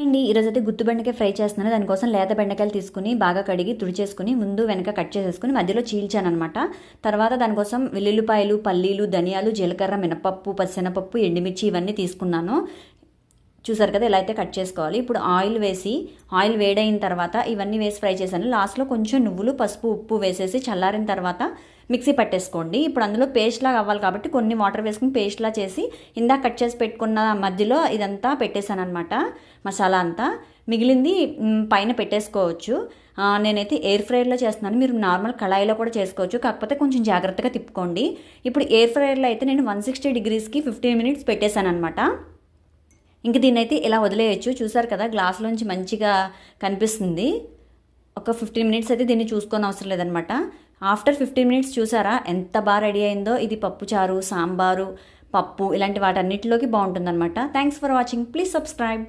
అండి ఈరోజైతే గుత్తి బెండకాయ ఫ్రై చేస్తున్నాను. దానికోసం లేత బెండకాయలు తీసుకుని బాగా కడిగి తుడిచేసుకుని ముందు వెనక కట్ చేసేసుకుని మధ్యలో చీల్చాను అనమాట. తర్వాత దానికోసం వెల్లుల్లిపాయలు, పల్లీలు, ధనియాలు, జీలకర్ర, మినపప్పు, పచ్చెనపప్పు, ఎండుమిర్చి ఇవన్నీ తీసుకున్నాను. చూసారు కదా, ఇలా అయితే కట్ చేసుకోవాలి. ఇప్పుడు ఆయిల్ వేడైన తర్వాత ఇవన్నీ వేసి ఫ్రై చేశాను. లాస్ట్లో కొంచెం నువ్వులు, పసుపు, ఉప్పు వేసేసి చల్లారిన తర్వాత మిక్సీ పట్టేసుకోండి. ఇప్పుడు అందులో పేస్ట్ లాగా అవ్వాలి కాబట్టి కొన్ని వాటర్ వేసుకుని పేస్ట్లా చేసి ఇందాక కట్ చేసి పెట్టుకున్న మధ్యలో ఇదంతా పెట్టేశాను అనమాట, మసాలా అంతా. మిగిలింది పైన పెట్టేసుకోవచ్చు. నేనైతే ఎయిర్ ఫ్రైయర్లో చేస్తున్నాను. మీరు నార్మల్ కళాయిలో కూడా చేసుకోవచ్చు, కాకపోతే కొంచెం జాగ్రత్తగా తిప్పుకోండి. ఇప్పుడు ఎయిర్ ఫ్రైయర్లో అయితే నేను 160 degreesకి 15 minutes పెట్టేశాను అనమాట. ఇంక దీన్నైతే ఇలా వదిలేయచ్చు. చూసారు కదా, గ్లాస్లోంచి మంచిగా కనిపిస్తుంది. ఒక 15 minutes అయితే దీన్ని చూసుకొని అవసరం లేదనమాట. ఆఫ్టర్ 15 minutes చూసారా ఎంత బాగా రెడీ అయిందో. ఇది పప్పుచారు, సాంబారు, పప్పు ఇలాంటి వాటన్నిటిలోకి బాగుంటుందన్నమాట. Thanks for watching. Please subscribe.